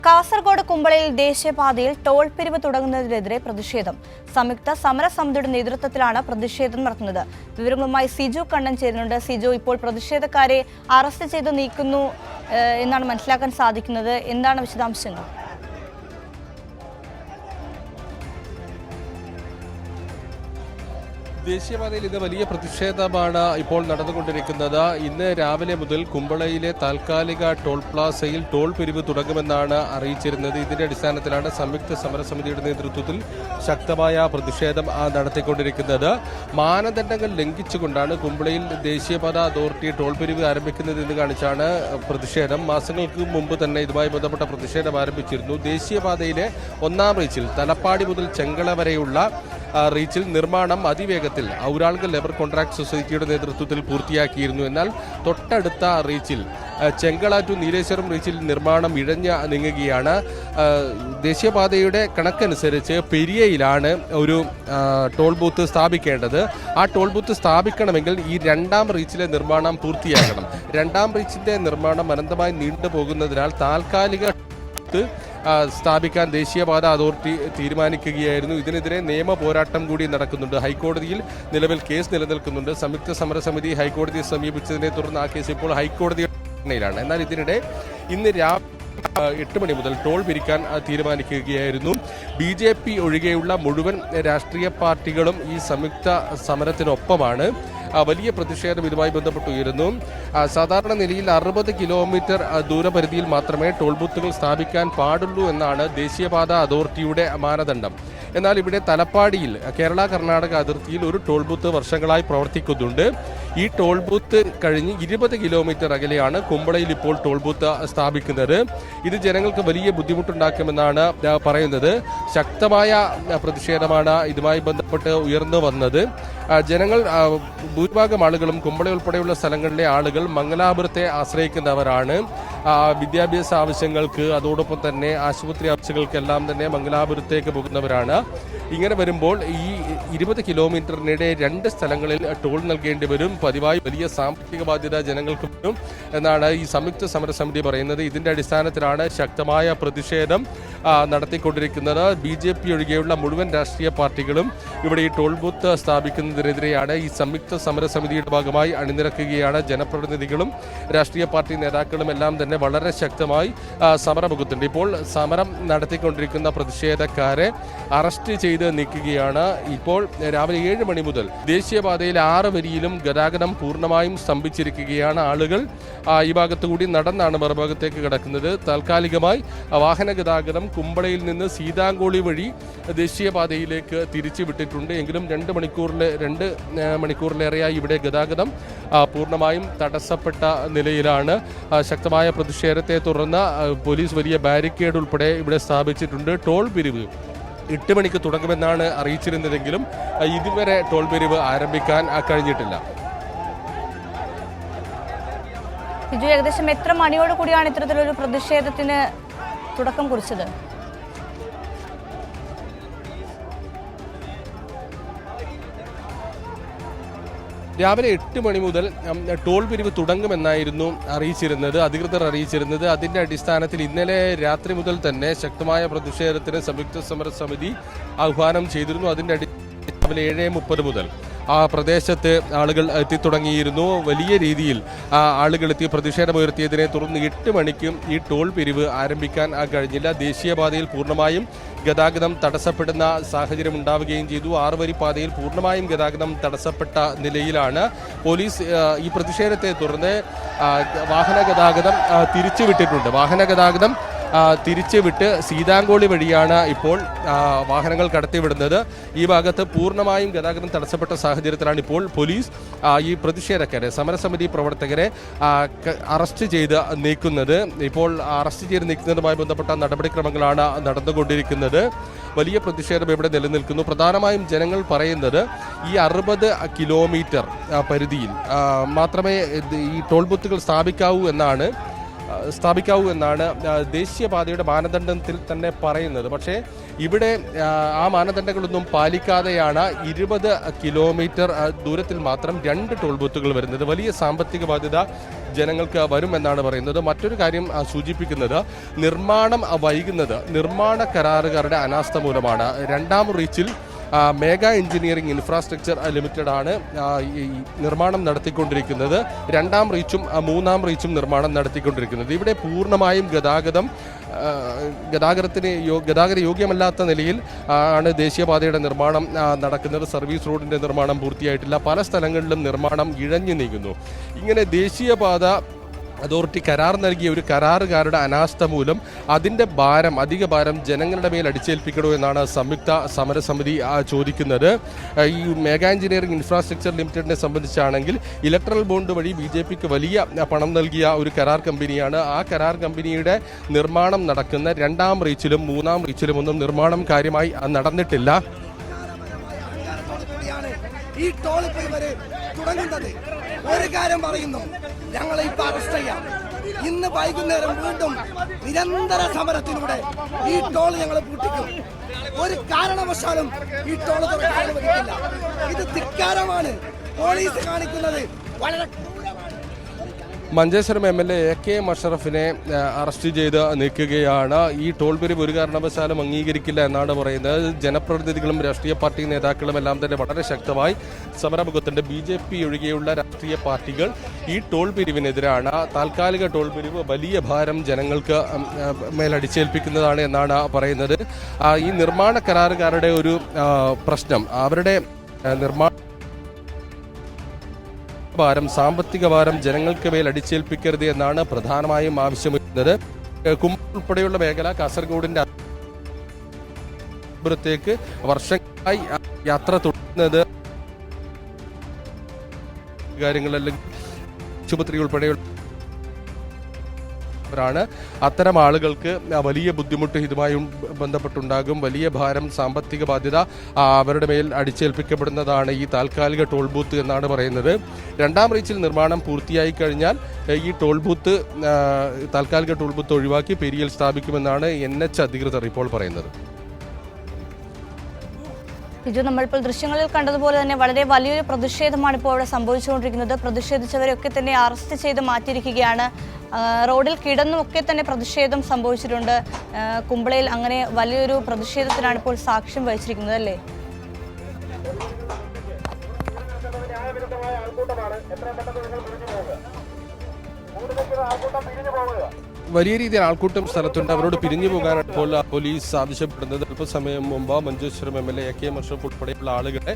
കാസർഗോഡ് കുമ്പളയിൽ ദേശീയപാതയിൽ ടോൾ പിരിവ് തുടങ്ങുന്നതിനെതിരെ പ്രതിഷേധം. സംയുക്ത സമരസമിതിയുടെ നേതൃത്വത്തിലാണ് പ്രതിഷേധം നടത്തുന്നത്. വിവരങ്ങളുമായി സിജു കണ്ണൻ ചേരുന്നുണ്ട്. സിജു, ഇപ്പോൾ പ്രതിഷേധക്കാരെ അറസ്റ്റ് ചെയ്ത് നീക്കുന്നു എന്നാണ് മനസ്സിലാക്കാൻ സാധിക്കുന്നത്. എന്താണ് വിശദാംശങ്ങൾ? ദേശീയപാതയിൽ ഇന്ന് വലിയ പ്രതിഷേധമാണ് ഇപ്പോൾ നടന്നുകൊണ്ടിരിക്കുന്നത്. ഇന്ന് രാവിലെ മുതൽ കുമ്പളയിലെ താൽക്കാലിക ടോൾ പ്ലാസയിൽ ടോൾ പിരിവ് തുടങ്ങുമെന്നാണ് അറിയിച്ചിരുന്നത്. ഇതിന്റെ അടിസ്ഥാനത്തിലാണ് സംയുക്ത സമരസമിതിയുടെ നേതൃത്വത്തിൽ ശക്തമായ പ്രതിഷേധം നടത്തിക്കൊണ്ടിരിക്കുന്നത്. മാനദണ്ഡങ്ങൾ ലംഘിച്ചുകൊണ്ടാണ് കുമ്പളയിൽ ദേശീയപാത അതോറിറ്റി ടോൾ പിരിവ് ആരംഭിക്കുന്നത് എന്ന് കാണിച്ചാണ് പ്രതിഷേധം. മാസങ്ങൾക്ക് മുമ്പ് തന്നെ ഇതുമായി ബന്ധപ്പെട്ട പ്രതിഷേധം ആരംഭിച്ചിരുന്നു. ദേശീയപാതയിലെ ഒന്നാം റീച്ചിൽ തലപ്പാടി മുതൽ ചെങ്കള വരെയുള്ള റീച്ചിൽ നിർമ്മാണം അതിവേഗത്തിൽ ഔരാൾഗ ലേബർ കോൺട്രാക്ട് സൊസൈറ്റിയുടെ നേതൃത്വത്തിൽ പൂർത്തിയാക്കിയിരുന്നു. എന്നാൽ തൊട്ടടുത്ത റീച്ചിൽ ചെങ്കള ടു നീലേശ്വരം റീച്ചിൽ നിർമ്മാണം ഇഴഞ്ഞ് നീങ്ങുകയാണ്. ദേശീയപാതയുടെ കണക്കനുസരിച്ച് പെരിയയിലാണ് ഒരു ടോൾ ബൂത്ത് സ്ഥാപിക്കേണ്ടത്. ആ ടോൾ ബൂത്ത് സ്ഥാപിക്കണമെങ്കിൽ ഈ രണ്ടാം റീച്ചിലെ നിർമ്മാണം പൂർത്തിയാക്കണം. രണ്ടാം റീച്ചിന്റെ നിർമ്മാണം അനന്തമായി നീണ്ടുപോകുന്നതിനാൽ താൽക്കാലിക സ്ഥാപിക്കാൻ ദേശീയപാത അതോറിറ്റി തീരുമാനിക്കുകയായിരുന്നു. ഇതിനെതിരെ നിയമ പോരാട്ടം കൂടി നടക്കുന്നുണ്ട്. ഹൈക്കോടതിയിൽ നിലവിൽ കേസ് നിലനിൽക്കുന്നുണ്ട്. സംയുക്ത സമരസമിതി ഹൈക്കോടതിയെ സമീപിച്ചതിനെ തുടർന്ന് ആ കേസ് ഇപ്പോൾ ഹൈക്കോടതിയിലാണ്. എന്നാൽ ഇതിനിടെ ഇന്ന് രാവിലെ 8 മണി മുതൽ ടോൾ പിരിക്കാൻ തീരുമാനിക്കുകയായിരുന്നു. BJP ഒഴികെയുള്ള മുഴുവൻ രാഷ്ട്രീയ പാർട്ടികളും ഈ സംയുക്ത സമരത്തിനൊപ്പമാണ്. വലിയ പ്രതിഷേധം ഇതുമായി ബന്ധപ്പെട്ടുയരുന്നു. സാധാരണ നിലയിൽ 60 കിലോമീറ്റർ ദൂരപരിധിയിൽ മാത്രമേ ടോൾ ബൂത്തുകൾ സ്ഥാപിക്കാൻ പാടുള്ളൂ എന്നാണ് ദേശീയപാത അതോറിറ്റിയുടെ മാനദണ്ഡം. എന്നാൽ ഇവിടെ തലപ്പാടിയിൽ കേരള കർണാടക അതിർത്തിയിൽ ഒരു ടോൾ ബൂത്ത് വർഷങ്ങളായി പ്രവർത്തിക്കുന്നുണ്ട്. ഈ ടോൾ ബൂത്ത് കഴിഞ്ഞ് 20 കിലോമീറ്റർ അകലെയാണ് കുമ്പളയിൽ ഇപ്പോൾ ടോൾ ബൂത്ത് സ്ഥാപിക്കുന്നത്. ഇത് ജനങ്ങൾക്ക് വലിയ ബുദ്ധിമുട്ടുണ്ടാക്കുമെന്നാണ് പറയുന്നത്. ശക്തമായ പ്രതിഷേധമാണ് ഇതുമായി ബന്ധപ്പെട്ട് ഉയർന്നു വന്നത്. ജനങ്ങൾ ഭൂരിഭാഗം ആളുകളും കുമ്പള ഉൾപ്പെടെയുള്ള സ്ഥലങ്ങളിലെ ആളുകൾ മംഗലാപുരത്തെ ആശ്രയിക്കുന്നവരാണ്. വിദ്യാഭ്യാസ ആവശ്യങ്ങൾക്ക് അതോടൊപ്പം തന്നെ ആശുപത്രി ആവശ്യങ്ങൾക്കെല്ലാം തന്നെ മംഗലാപുരത്തേക്ക് പോകുന്നവരാണ്. ഇങ്ങനെ വരുമ്പോൾ ഈ 20 കിലോമീറ്ററിനിടെ 2 സ്ഥലങ്ങളിൽ ടോൾ നൽകേണ്ടി വരും. പതിവായി വലിയ സാമ്പത്തിക ബാധ്യത ജനങ്ങൾക്ക് വരും എന്നാണ് ഈ സംയുക്ത സമരസമിതി പറയുന്നത്. ഇതിന്റെ അടിസ്ഥാനത്തിലാണ് ശക്തമായ പ്രതിഷേധം നടത്തിക്കൊണ്ടിരിക്കുന്നത്. BJP ഒഴികെയുള്ള മുഴുവൻ രാഷ്ട്രീയ പാർട്ടികളും ഇവിടെ ഈ ടോൾ ബൂത്ത് സ്ഥാപിക്കുന്നതിനെതിരെയാണ് ഈ സംയുക്ത സമരസമിതിയുടെ ഭാഗമായി അണിനിരക്കുകയാണ്. ജനപ്രതിനിധികളും രാഷ്ട്രീയ പാർട്ടി നേതാക്കളും എല്ലാം തന്നെ വളരെ ശക്തമായി സമരമുഖത്തുണ്ട്. ഇപ്പോൾ സമരം നടത്തിക്കൊണ്ടിരിക്കുന്ന പ്രതിഷേധക്കാരെ അറസ്റ്റ് ചെയ്ത് നീക്കുകയാണ്. ഇപ്പോൾ രാവിലെ 7 മണി മുതൽ ദേശീയപാതയിൽ 6 വരിയിലും ഗതാഗതം പൂർണ്ണമായും സ്തംഭിച്ചിരിക്കുകയാണ്. ആളുകൾ ഈ ഭാഗത്തുകൂടി നടന്നാണ് മറുഭാഗത്തേക്ക് കിടക്കുന്നത്. താൽക്കാലികമായി വാഹന ഗതാഗതം കുമ്പളയിൽ നിന്ന് സീതാങ്കോളി വഴി ദേശീയപാതയിലേക്ക് തിരിച്ചു വിട്ടിട്ടുണ്ട്. എങ്കിലും 2 മണിക്കൂറിലേറെയായി ഇവിടെ ഗതാഗതം പൂർണ്ണമായും തടസ്സപ്പെട്ട നിലയിലാണ്. ശക്തമായ പ്രതിഷേധത്തെ തുടർന്ന് പോലീസ് വലിയ ബാരിക്കേഡ് ഉൾപ്പെടെ ഇവിടെ സ്ഥാപിച്ചിട്ടുണ്ട്. ടോൾ പിരിവ് 8 മണിക്ക് തുടങ്ങുമെന്നാണ് അറിയിച്ചിരുന്നതെങ്കിലും ഇതുവരെ ടോൾ പിരിവ് ആരംഭിക്കാൻ കഴിഞ്ഞിട്ടില്ല. ഏകദേശം എത്ര മണിയോട് കൂടിയാണ് ഇത്തരത്തിലൊരു പ്രതിഷേധത്തിന് തുടക്കം കുറിച്ചത്? രാവിലെ 8 മണി മുതൽ ടോൾ പിരിവ് തുടങ്ങുമെന്നായിരുന്നു അധികൃതർ അറിയിച്ചിരുന്നത്. അതിന്റെ അടിസ്ഥാനത്തിൽ ഇന്നലെ രാത്രി മുതൽ തന്നെ ശക്തമായ പ്രതിഷേധത്തിന് സംയുക്ത സമരസമിതി ആഹ്വാനം ചെയ്തിരുന്നു. അതിന്റെ രാവിലെ 7:30 മുതൽ ആ പ്രദേശത്ത് ആളുകൾ എത്തിത്തുടങ്ങിയിരുന്നു. വലിയ രീതിയിൽ ആളുകൾ എത്തി പ്രതിഷേധമുയർത്തിയതിനെ തുടർന്ന് 8 മണിക്കും ഈ ടോൾ പിരിവ് ആരംഭിക്കാൻ കഴിഞ്ഞില്ല. ദേശീയപാതയിൽ പൂർണ്ണമായും ഗതാഗതം തടസ്സപ്പെടുന്ന സാഹചര്യം ഉണ്ടാവുകയും ചെയ്തു. 6 വരി പാതയിൽ പൂർണ്ണമായും ഗതാഗതം തടസ്സപ്പെട്ട നിലയിലാണ്. പോലീസ് ഈ പ്രതിഷേധത്തെ തുടർന്ന് വാഹന ഗതാഗതം തിരിച്ചുവിട്ട് സീതാങ്കോളി വഴിയാണ് ഇപ്പോൾ വാഹനങ്ങൾ കടത്തിവിടുന്നത്. ഈ ഭാഗത്ത് പൂർണ്ണമായും ഗതാഗതം തടസ്സപ്പെട്ട സാഹചര്യത്തിലാണ് ഇപ്പോൾ പോലീസ് ഈ പ്രതിഷേധക്കാരെ, സമരസമിതി പ്രവർത്തകരെ അറസ്റ്റ് ചെയ്ത് നീക്കുന്നത്. ഇപ്പോൾ അറസ്റ്റ് ചെയ്ത് നീക്കുന്നതുമായി ബന്ധപ്പെട്ട നടപടിക്രമങ്ങളാണ് നടന്നുകൊണ്ടിരിക്കുന്നത്. വലിയ പ്രതിഷേധം ഇവിടെ നിലനിൽക്കുന്നു. പ്രധാനമായും ജനങ്ങൾ പറയുന്നത് ഈ 60 കിലോമീറ്റർ പരിധിയിൽ മാത്രമേ ഈ ടോൾ ബൂത്തുകൾ സ്ഥാപിക്കാവൂ എന്നാണ്. സ്ഥാപിക്കാവൂ എന്നാണ് ദേശീയപാതയുടെ മാനദണ്ഡത്തിൽ തന്നെ പറയുന്നത്. പക്ഷേ ഇവിടെ ആ മാനദണ്ഡങ്ങളൊന്നും പാലിക്കാതെയാണ് 20 കിലോമീറ്റർ ദൂരത്തിൽ മാത്രം 2 ടോൾ ബൂത്തുകൾ വരുന്നത്. വലിയ സാമ്പത്തിക ബാധ്യത ജനങ്ങൾക്ക് വരുമെന്നാണ് പറയുന്നത്. മറ്റൊരു കാര്യം സൂചിപ്പിക്കുന്നത് നിർമ്മാണം വൈകുന്നത് നിർമ്മാണ കരാറുകാരുടെ അനാസ്ഥ മൂലമാണ്. രണ്ടാം റീച്ചിൽ മേഗ എഞ്ചിനീയറിംഗ് ഇൻഫ്രാസ്ട്രക്ചർ ലിമിറ്റഡ് ആണ് ഈ നിർമ്മാണം നടത്തിക്കൊണ്ടിരിക്കുന്നത്. രണ്ടാം റീച്ചും മൂന്നാം റീച്ചും നിർമ്മാണം നടത്തിക്കൊണ്ടിരിക്കുന്നത്. ഇവിടെ പൂർണ്ണമായും ഗതാഗത യോഗ്യമല്ലാത്ത നിലയിൽ ആണ് ദേശീയപാതയുടെ നിർമ്മാണം നടക്കുന്നത്. സർവീസ് റോഡിൻ്റെ നിർമ്മാണം പൂർത്തിയായിട്ടില്ല. പല സ്ഥലങ്ങളിലും നിർമ്മാണം ഇഴഞ്ഞു നീങ്ങുന്നു. ഇങ്ങനെ ദേശീയപാത അതോറിറ്റി കരാർ നൽകിയ ഒരു കരാറുകാരുടെ അനാസ്ഥ മൂലം അതിൻ്റെ അധിക ഭാരം ജനങ്ങളുടെ മേൽ അടിച്ചേൽപ്പിക്കണോ എന്നാണ് സംയുക്ത സമരസമിതി ചോദിക്കുന്നത്. ഈ mega engineering infrastructure ലിമിറ്റഡിനെ സംബന്ധിച്ചാണെങ്കിൽ electoral bond വഴി BJPക്ക് വലിയ പണം നൽകിയ ഒരു കരാർ കമ്പനിയാണ്. ആ കരാർ കമ്പനിയുടെ നിർമ്മാണം നടക്കുന്ന രണ്ടാം റീച്ചിലും മൂന്നാം റീച്ചിലും ഒന്നും നിർമ്മാണം കാര്യമായി നടന്നിട്ടില്ല. ഈ ടോൾ തുടങ്ങുന്നത് ഒരു കാര്യം പറയുന്നു, ഞങ്ങളെ ഇപ്പൊ അറസ്റ്റ് ചെയ്യാം. ഇന്ന് വൈകുന്നേരം വീണ്ടും നിരന്തര സമരത്തിലൂടെ ഈ ടോൾ ഞങ്ങൾ പൂട്ടിക്കും. ഒരു കാരണവശാലും ഈ ടോൾ തുറക്കാൻ അനുവദിക്കില്ല. ഇത് ധിക്കാരമാണ് പോലീസ് കാണിക്കുന്നത്. വളരെ മഞ്ചേശ്വരം MLA AK മഷറഫിനെ അറസ്റ്റ് ചെയ്ത് നീക്കുകയാണ്. ഈ ടോൾ പിരിവ് ഒരു കാരണവശാലും അംഗീകരിക്കില്ല എന്നാണ് പറയുന്നത്. ജനപ്രതിനിധികളും രാഷ്ട്രീയ പാർട്ടി നേതാക്കളും എല്ലാം തന്നെ വളരെ ശക്തമായി സമരമുഖത്തുണ്ട്. BJP ഒഴികെയുള്ള രാഷ്ട്രീയ പാർട്ടികൾ ഈ ടോൾ പിരിവിനെതിരാണ്. താൽക്കാലിക ടോൾ പിരിവ് വലിയ ഭാരം ജനങ്ങൾക്ക് മേലടിച്ചേൽപ്പിക്കുന്നതാണ് എന്നാണ് പറയുന്നത്. ഈ നിർമ്മാണ കരാറുകാരുടെ ഒരു പ്രശ്നം അവരുടെ സാമ്പത്തിക ഭാരം ജനങ്ങൾക്ക് മേൽ അടിച്ചേൽപ്പിക്കരുത് എന്നാണ് പ്രധാനമായും ആവശ്യമുള്ളത്. കുമ്പള ഉൾപ്പെടെയുള്ള മേഖല കാസർഗോഡിന്റെ അപ്പുറത്തേക്ക് വർഷങ്ങളായി യാത്ര തുടരുന്നത് കാര്യങ്ങളല്ലെങ്കിൽ ആശുപത്രി ഉൾപ്പെടെയുള്ള ാണ്. അത്തരം ആളുകൾക്ക് വലിയ ബുദ്ധിമുട്ട് ഇതുമായി ബന്ധപ്പെട്ടുണ്ടാകും. വലിയ ഭാരം സാമ്പത്തിക ബാധ്യത അവരുടെ മേൽ അടിച്ചേൽപ്പിക്കപ്പെടുന്നതാണ് ഈ താൽക്കാലിക ടോൾ ബൂത്ത് എന്നാണ് പറയുന്നത്. രണ്ടാം റീച്ചിൽ നിർമ്മാണം പൂർത്തിയായി കഴിഞ്ഞാൽ ഈ ടോൾ ബൂത്ത് താൽക്കാലിക ടോൾ ബൂത്ത് ഒഴിവാക്കി പെരിയയിൽ സ്ഥാപിക്കുമെന്നാണ് NH അധികൃതർ ഇപ്പോൾ പറയുന്നത്. ബിജു, നമ്മളിപ്പോൾ ദൃശ്യങ്ങളിൽ കണ്ടതുപോലെ തന്നെ വളരെ വലിയൊരു പ്രതിഷേധമാണ് ഇപ്പോൾ അവിടെ സംഭവിച്ചുകൊണ്ടിരിക്കുന്നത്. പ്രതിഷേധിച്ചവരൊക്കെ തന്നെ അറസ്റ്റ് ചെയ്ത് മാറ്റിയിരിക്കുകയാണ്. റോഡിൽ കിടന്നുമൊക്കെ തന്നെ പ്രതിഷേധം സംഭവിച്ചിട്ടുണ്ട്. കുമ്പളയിൽ അങ്ങനെ വലിയൊരു പ്രതിഷേധത്തിനാണ് ഇപ്പോൾ സാക്ഷ്യം വഹിച്ചിരിക്കുന്നത്, അല്ലേ? വലിയ രീതിയിൽ ആൾക്കൂട്ടം സ്ഥലത്തുണ്ട്. അവരോട് പിരിഞ്ഞു പോകാനാണ് ഇപ്പോൾ പോലീസ് ആവശ്യപ്പെടുന്നത്. അല്പസമയം മുമ്പ് മഞ്ചേശ്വരം MLA AK മഷറഫ് ഉൾപ്പെടെയുള്ള ആളുകളെ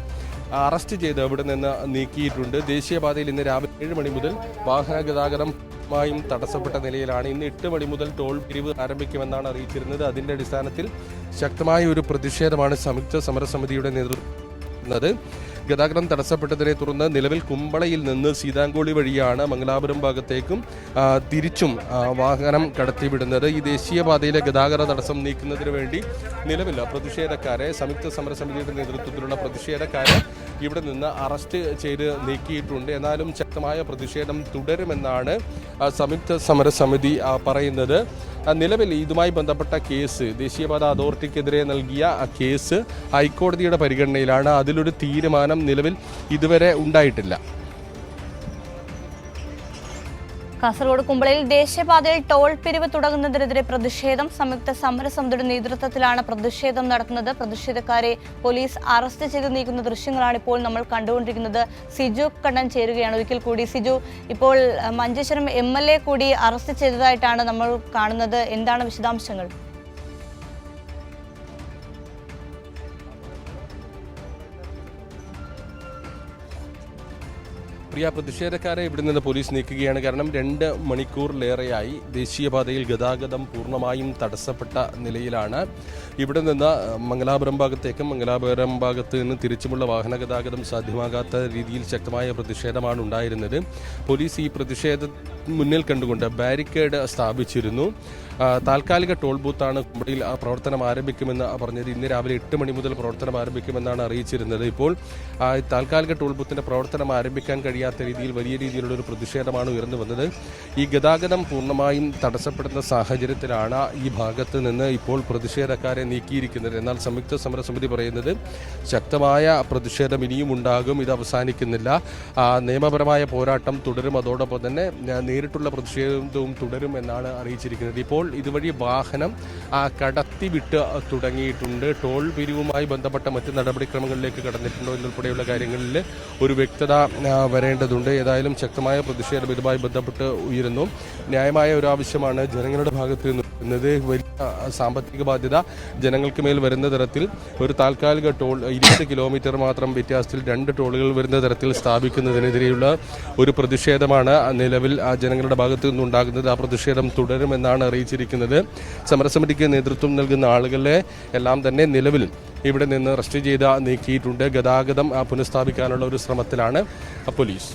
അറസ്റ്റ് ചെയ്ത് അവിടെ നിന്ന് നീക്കിയിട്ടുണ്ട്. ദേശീയപാതയിൽ ഇന്ന് രാവിലെ 7 മണി മുതൽ വാഹന ഗതാഗതമായും തടസ്സപ്പെട്ട നിലയിലാണ്. ഇന്ന് 8 മണി മുതൽ ടോൾ പിരിവ് ആരംഭിക്കുമെന്നാണ് അറിയിച്ചിരുന്നത്. അതിന്റെ അടിസ്ഥാനത്തിൽ ശക്തമായ ഒരു പ്രതിഷേധമാണ് സംയുക്ത സമരസമിതിയുടെ നേതൃത്വം. ഗതാഗതം തടസ്സപ്പെട്ടതിനെ തുടർന്ന് നിലവിൽ കുമ്പളയിൽ നിന്ന് സീതാങ്കോളി വഴിയാണ് മംഗലാപുരം ഭാഗത്തേക്കും തിരിച്ചും വാഹനം കടത്തിവിടുന്നത്. ഈ ദേശീയപാതയിലെ ഗതാഗത തടസ്സം നീക്കുന്നതിന് വേണ്ടി നിലവിൽ പ്രതിഷേധക്കാരെ സംയുക്ത സമരസമിതിയുടെ നേതൃത്വത്തിലുള്ള പ്രതിഷേധക്കാരെ ഇവിടെ നിന്ന് അറസ്റ്റ് ചെയ്ത് നീക്കിയിട്ടുണ്ട്. എന്നാലും ശക്തമായ പ്രതിഷേധം തുടരുമെന്നാണ് സംയുക്ത സമരസമിതി പറയുന്നത്. നിലവിൽ ഇതുമായി ബന്ധപ്പെട്ട കേസ് ദേശീയപാത അതോറിറ്റിക്കെതിരെ നൽകിയ കേസ് ഹൈക്കോടതിയുടെ പരിഗണനയിലാണ്. അതിലൊരു തീരുമാനം നിലവിൽ ഇതുവരെ ഉണ്ടായിട്ടില്ല. കാസർഗോഡ് കുമ്പളയിൽ ദേശീയപാതയിൽ ടോൾ പിരിവ് തുടങ്ങുന്നതിനെതിരെ പ്രതിഷേധം. സംയുക്ത സമരസമിതിയുടെ നേതൃത്വത്തിലാണ് പ്രതിഷേധം നടത്തുന്നത്. പ്രതിഷേധക്കാരെ പോലീസ് അറസ്റ്റ് ചെയ്ത് നീക്കുന്ന ദൃശ്യങ്ങളാണ് ഇപ്പോൾ നമ്മൾ കണ്ടുകൊണ്ടിരിക്കുന്നത്. സിജു കണ്ണൻ ചേരുകയാണ് ഒരിക്കൽ കൂടി. സിജു, ഇപ്പോൾ മഞ്ചേശ്വരം MLA കൂടി അറസ്റ്റ് ചെയ്തതായിട്ടാണ് നമ്മൾ കാണുന്നത്. എന്താണ് വിശദാംശങ്ങൾ? പ്രിയ, പ്രതിഷേധക്കാരെ ഇവിടെ നിന്ന് പോലീസ് നീക്കുകയാണ്. കാരണം 2 മണിക്കൂറിലേറെയായി ദേശീയപാതയിൽ ഗതാഗതം പൂർണ്ണമായും തടസ്സപ്പെട്ട നിലയിലാണ്. ഇവിടെ നിന്ന് മംഗലാപുരം ഭാഗത്തേക്കും മംഗലാപുരം ഭാഗത്ത് നിന്ന് തിരിച്ചുമുള്ള വാഹന ഗതാഗതം സാധ്യമാകാത്ത രീതിയിൽ ശക്തമായ പ്രതിഷേധമാണ് ഉണ്ടായിരുന്നത്. പോലീസ് ഈ പ്രതിഷേധ മുന്നിൽ കണ്ടുകൊണ്ട് ബാരിക്കേഡ് സ്ഥാപിച്ചിരുന്നു. താൽക്കാലിക ടോൾ ബൂത്താണ് കുമ്പളയിൽ പ്രവർത്തനം ആരംഭിക്കുമെന്ന് പറഞ്ഞത്. ഇന്ന് രാവിലെ 8 മണി മുതൽ പ്രവർത്തനം ആരംഭിക്കുമെന്നാണ് അറിയിച്ചിരുന്നത്. ഇപ്പോൾ താൽക്കാലിക ടോൾ ബൂത്തിന്റെ പ്രവർത്തനം ആരംഭിക്കാൻ കഴിയാത്ത രീതിയിൽ വലിയ രീതിയിലുള്ള ഒരു പ്രതിഷേധമാണ് ഉയർന്നു വന്നത്. ഈ ഗതാഗതം പൂർണ്ണമായും തടസ്സപ്പെടുന്ന സാഹചര്യത്തിലാണ് ഈ ഭാഗത്ത് നിന്ന് ഇപ്പോൾ പ്രതിഷേധക്കാരെ നീക്കിയിരിക്കുന്നത്. എന്നാൽ സംയുക്ത സമരസമിതി പറയുന്നത് ശക്തമായ പ്രതിഷേധം ഇനിയും ഉണ്ടാകും, ഇത് അവസാനിക്കുന്നില്ല, നിയമപരമായ പോരാട്ടം തുടരും, അതോടൊപ്പം തന്നെ നേരിട്ടുള്ള പ്രതിഷേധവും തുടരും എന്നാണ് അറിയിച്ചിരിക്കുന്നത്. ഇപ്പോൾ ഇതുവഴി വാഹനം കടത്തിവിട്ട് തുടങ്ങിയിട്ടുണ്ട്. ടോൾ പിരിവുമായി ബന്ധപ്പെട്ട മറ്റ് നടപടിക്രമങ്ങളിലേക്ക് കടന്നിട്ടുണ്ടോ എന്നുൾപ്പെടെയുള്ള കാര്യങ്ങളിൽ ഒരു വ്യക്തത വരേണ്ടതുണ്ട്. ഏതായാലും ശക്തമായ പ്രതിഷേധം ഇതുമായി ബന്ധപ്പെട്ട് ഉയരുന്നു. ന്യായമായ ഒരു ആവശ്യമാണ് ജനങ്ങളുടെ ഭാഗത്ത് നിന്നത്. വലിയ സാമ്പത്തിക ബാധ്യത ജനങ്ങൾക്ക് മേൽ വരുന്ന തരത്തിൽ ഒരു താൽക്കാലിക ടോൾ 20 കിലോമീറ്റർ മാത്രം വ്യത്യാസത്തിൽ 2 ടോളുകൾ വരുന്ന തരത്തിൽ സ്ഥാപിക്കുന്നതിനെതിരെയുള്ള ഒരു പ്രതിഷേധമാണ് നിലവിൽ ജനങ്ങളുടെ ഭാഗത്തു നിന്നുണ്ടാകുന്നത്. ആ പ്രതിഷേധം തുടരുമെന്നാണ് അറിയിച്ചിരിക്കുന്നത്. സമരസമിതിക്ക് നേതൃത്വം നൽകുന്ന ആളുകളെ എല്ലാം തന്നെ നിലവിൽ ഇവിടെ നിന്ന് അറസ്റ്റ് ചെയ്ത് നീക്കിയിട്ടുണ്ട്. ഗതാഗതം പുനഃസ്ഥാപിക്കാനുള്ള ഒരു ശ്രമത്തിലാണ് പോലീസ്.